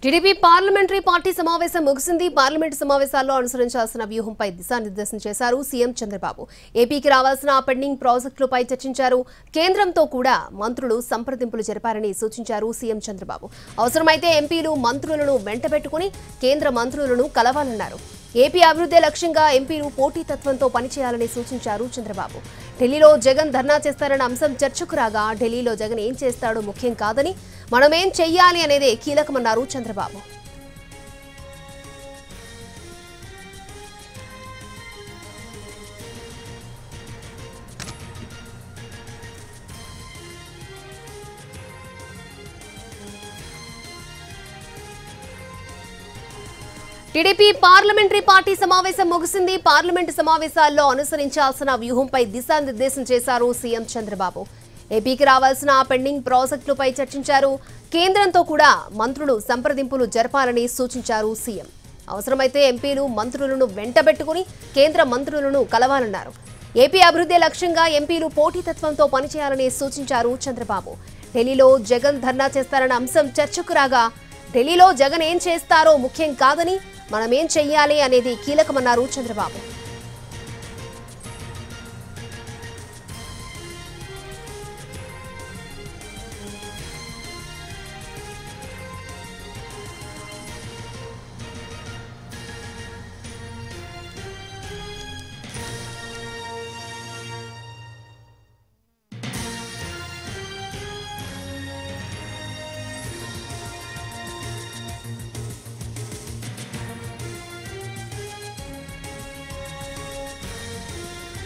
TDP parliamentary party సమావేశం ముగిసింది. Parliament సమావేశాల్లో అనుసరించాల్సిన వ్యూహంపై దిశానిర్దేశం చేశారు సీఎం చంద్రబాబు. ఏపీకి రావాల్సిన పెండింగ్ ప్రాజెక్టులపై చర్చించారు. కేంద్రంతో కూడా మంత్రులు సంప్రదింపులు జరిపారని సూచించారు సీఎం చంద్రబాబు. అవసరమైతే ఎంపీలు మంత్రులను వెంటబెట్టుకుని కేంద్ర మంత్రులను కలవాలన్నారు. ఏపీ అభివృద్ధి లక్ష్యంగా ఎంపీలు పోటీతత్వంతో పనిచేయాలని సూచించారు చంద్రబాబు. ఢిల్లీలో జగన్ ధర్నా చేస్తారన్న అంశం చర్చకు రాగా ఢిల్లీలో జగన్ ఏం చేస్తాడో ముఖ్యం కాదని, మనమేం చెయ్యాలి అనేదే కీలకమన్నారు చంద్రబాబు. టీడీపీ పార్లమెంటరీ పార్టీ సమావేశం ముగిసింది. పార్లమెంటు సమావేశాల్లో అనుసరించాల్సిన వ్యూహంపై దిశానిర్దేశం చేశారు సీఎం చంద్రబాబు. ఏపీకి రావాల్సిన పెండింగ్ ప్రాజెక్టులపై చర్చించారు. కేంద్రంతో కూడా మంత్రులు సంప్రదింపులు జరపాలని సూచించారు సీఎం. అవసరమైతే ఎంపీలు మంత్రులను వెంటబెట్టుకుని కేంద్ర మంత్రులను కలవాలన్నారు. ఏపీ అభివృద్ధి లక్ష్యంగా ఎంపీలు పోటీతత్వంతో పనిచేయాలని సూచించారు చంద్రబాబు. ఢిల్లీలో జగన్ ధర్నా చేస్తారన్న అంశం చర్చకు రాగా ఢిల్లీలో జగన్ ఏం చేస్తారో ముఖ్యం కాదని, మనమేం చెయ్యాలి అనేది కీలకమన్నారు చంద్రబాబు.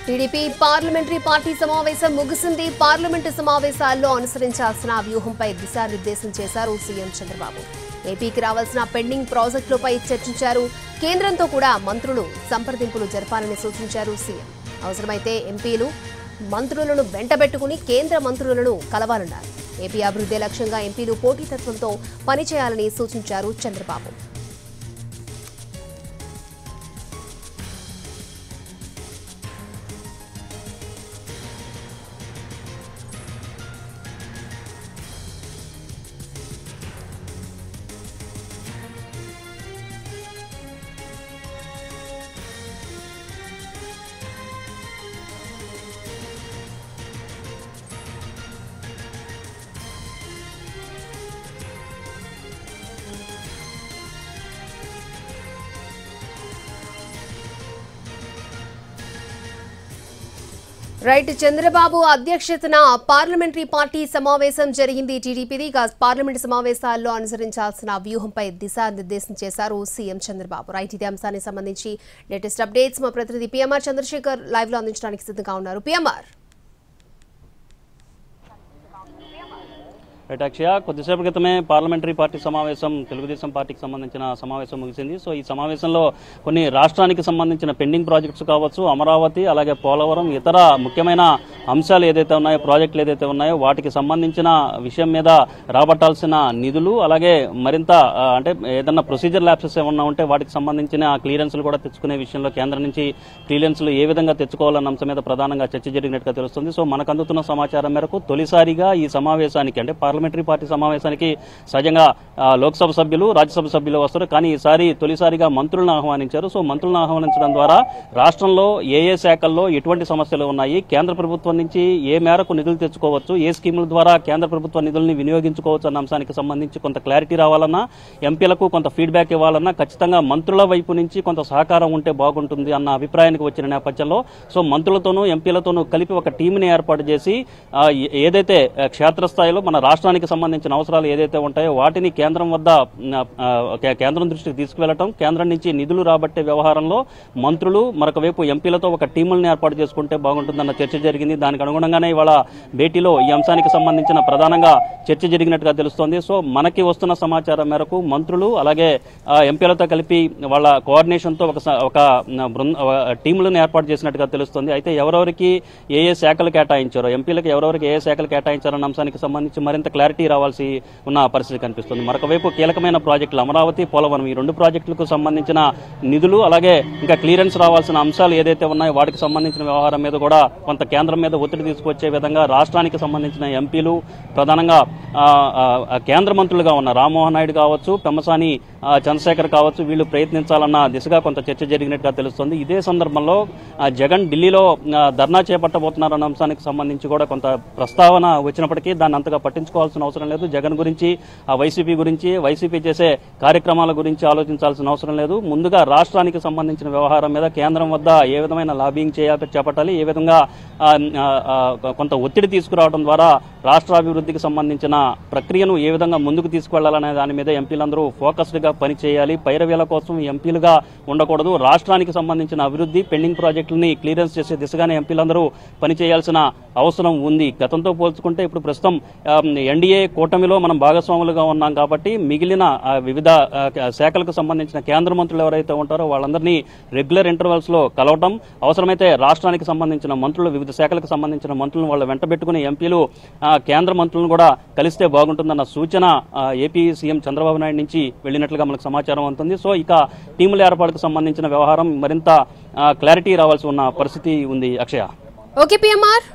టీడీపీ పార్లమెంటరీ పార్టీ సమావేశం ముగిసింది. పార్లమెంటు సమావేశాల్లో అనుసరించాల్సిన వ్యూహంపై దిశానిర్దేశం చేశారు సీఎం చంద్రబాబు. ఏపీకి రావాల్సిన పెండింగ్ ప్రాజెక్టులపై చర్చించారు. కేంద్రంతో కూడా మంత్రులు సంప్రదింపులు జరపాలని సూచించారు సీఎం. అవసరమైతే ఎంపీలు మంత్రులను వెంటబెట్టుకుని కేంద్ర మంత్రులను కలవాలన్నారు. ఏపీ అభివృద్ధి లక్ష్యంగా ఎంపీలు పోటీతత్వంతో పనిచేయాలని సూచించారు చంద్రబాబు. రైట్, చంద్రబాబు అధ్యక్షతన పార్లమెంటరీ పార్టీ సమావేశం జరిగింది టీడీపీది. పార్లమెంటు సమావేశాల్లో అనుసరించాల్సిన వ్యూహంపై దిశానిర్దేశం చేశారు సీఎం చంద్రబాబు. రైట్, ఇదే అంశానికి సంబంధించి లేటెస్ట్ అప్డేట్స్ మా ప్రతినిధి పిఎంఆర్ చంద్రశేఖర్ లైవ్ లో అందించడానికి సిద్ధంగా ఉన్నారు. పిఎంఆర్. రైట్ అక్షయ, కొద్దిసేపటి క్రితమే పార్లమెంటరీ పార్టీ సమావేశం తెలుగుదేశం పార్టీకి సంబంధించిన సమావేశం ముగిసింది. సో ఈ సమావేశంలో కొన్ని రాష్ట్రానికి సంబంధించిన పెండింగ్ ప్రాజెక్ట్స్ కావచ్చు, అమరావతి అలాగే పోలవరం, ఇతర ముఖ్యమైన అంశాలు ఏదైతే ఉన్నాయో, ప్రాజెక్టులు ఏదైతే ఉన్నాయో వాటికి సంబంధించిన విషయం మీద రాబట్టాల్సిన నిధులు, అలాగే మరింత అంటే ఏదన్నా ప్రొసీజర్ ల్యాప్సెస్ ఏమన్నా ఉంటే వాటికి సంబంధించిన క్లియరెన్స్లు కూడా తెచ్చుకునే విషయంలో కేంద్రం నుంచి క్లియరెన్స్లు ఏ విధంగా తెచ్చుకోవాలన్న అంశం మీద ప్రధానంగా చర్చ జరిగినట్టుగా తెలుస్తుంది. సో మనకు అందుతున్న సమాచారం మేరకు తొలిసారిగా ఈ సమావేశానికి అంటే పార్లమెంటరీ పార్టీ సమావేశానికి సహజంగా లోక్సభ సభ్యులు, రాజ్యసభ సభ్యులు వస్తారు. కానీ ఈసారి తొలిసారిగా మంత్రులను ఆహ్వానించారు. సో మంత్రులను ఆహ్వానించడం ద్వారా రాష్ట్రంలో ఏ శాఖల్లో ఎటువంటి సమస్యలు ఉన్నాయి, కేంద్ర ప్రభుత్వం నుంచి ఏ మేరకు నిధులు తెచ్చుకోవచ్చు, ఏ స్కీముల ద్వారా కేంద్ర ప్రభుత్వ నిధుల్ని వినియోగించుకోవచ్చు అన్న అంశానికి సంబంధించి కొంత క్లారిటీ రావాలన్నా, ఎంపీలకు కొంత ఫీడ్బ్యాక్ ఇవ్వాలన్నా ఖచ్చితంగా మంత్రుల వైపు నుంచి కొంత సహకారం ఉంటే బాగుంటుంది అన్న అభిప్రాయానికి వచ్చిన నేపథ్యంలో సో మంత్రులతోనూ ఎంపీలతోనూ కలిపి ఒక టీంని ఏర్పాటు చేసి ఏదైతే క్షేత్రస్థాయిలో మన రాష్ట్రానికి సంబంధించిన అవసరాలు ఏదైతే ఉంటాయో వాటిని కేంద్రం వద్ద కేంద్రం దృష్టికి తీసుకువెళ్లడం, కేంద్రం నుంచి నిధులు రాబట్టే వ్యవహారంలో మంత్రులు మరొక వైపు ఎంపీలతో ఒక టీములను ఏర్పాటు చేసుకుంటే బాగుంటుందన్న చర్చ జరిగింది. దానికి అనుగుణంగానే ఇవాళ భేటీలో ఈ అంశానికి సంబంధించిన ప్రధానంగా చర్చ జరిగినట్టుగా తెలుస్తోంది. సో మనకి వస్తున్న సమాచారం మేరకు మంత్రులు అలాగే ఎంపీలతో కలిపి వాళ్ళ కోఆర్డినేషన్తో ఒక టీములను ఏర్పాటు చేసినట్టుగా తెలుస్తోంది. అయితే ఎవరెవరికి ఏ శాఖలు కేటాయించారో, ఎంపీలకు ఎవరెవరికి ఏ శాఖలు కేటాయించారన్న అంశానికి సంబంధించి మరింత క్లారిటీ రావాల్సి ఉన్న పరిస్థితి కనిపిస్తుంది. మరొకవైపు కీలకమైన ప్రాజెక్టులు అమరావతి, పోలవరం ఈ 2 ప్రాజెక్టులకు సంబంధించిన నిధులు అలాగే ఇంకా క్లియరెన్స్ రావాల్సిన అంశాలు ఏదైతే ఉన్నాయో వాటికి సంబంధించిన వ్యవహారం మీద కూడా కొంత కేంద్రం మీద ఒత్తిడి తీసుకొచ్చే విధంగా రాష్ట్రానికి సంబంధించిన ఎంపీలు ప్రధానంగా కేంద్ర మంత్రులుగా ఉన్న రామ్మోహన్ నాయుడు కావచ్చు, పెమ్మసాని చంద్రశేఖర్ కావచ్చు, వీళ్ళు ప్రయత్నించాలన్న దిశగా కొంత చర్చ జరిగినట్టుగా తెలుస్తుంది. ఇదే సందర్భంలో జగన్ ఢిల్లీలో ధర్నా చేపట్టబోతున్నారన్న అంశానికి సంబంధించి కూడా కొంత ప్రస్తావన వచ్చినప్పటికీ దాన్ని అంతగా పట్టించుకోవాల్సిన అవసరం లేదు. జగన్ గురించి, వైసీపీ గురించి, వైసీపీ చేసే కార్యక్రమాల గురించి ఆలోచించాల్సిన అవసరం లేదు. ముందుగా రాష్ట్రానికి సంబంధించిన వ్యవహారం మీద కేంద్రం వద్ద ఏ విధమైన లాబింగ్ చేపట్టాలి, ఏ విధంగా కొంత ఒత్తిడి తీసుకురావడం ద్వారా రాష్ట్రాభివృద్ధికి సంబంధించిన ప్రక్రియను ఏ విధంగా ముందుకు తీసుకువెళ్లాలనే దాని మీద ఎంపీలందరూ ఫోకస్డ్గా పనిచేయాలి. పైరవేల కోసం ఎంపీలుగా ఉండకూడదు. రాష్ట్రానికి సంబంధించిన అభివృద్ధి, పెండింగ్ ప్రాజెక్టులని క్లియరెన్స్ చేసే దిశగానే ఎంపీలందరూ పనిచేయాల్సిన అవసరం ఉంది. గతంతో పోల్చుకుంటే ఇప్పుడు ప్రస్తుతం ఎన్డీఏ కూటమిలో మనం భాగస్వాములుగా ఉన్నాం కాబట్టి మిగిలిన వివిధ శాఖలకు సంబంధించిన కేంద్ర మంత్రులు ఎవరైతే ఉంటారో వాళ్ళందరినీ రెగ్యులర్ ఇంటర్వెల్స్ లో కలవటం, అవసరమైతే రాష్ట్రానికి సంబంధించిన మంత్రులు, వివిధ శాఖలకు సంబంధించిన మంత్రులను వాళ్ళ వెంట పెట్టుకుని ఎంపీలు కేంద్ర మంత్రులను కూడా కలిస్తే బాగుంటుందన్న సూచన ఏపీ సీఎం చంద్రబాబు నాయుడు నుంచి వెళ్ళినట్లుగా మనకు సమాచారం ఉంటుంది. సో ఇక టీముల ఏర్పాటుకు సంబంధించిన వ్యవహారం మరింత క్లారిటీ రావాల్సి ఉన్న పరిస్థితి ఉంది. అక్షయ. Okay PMR.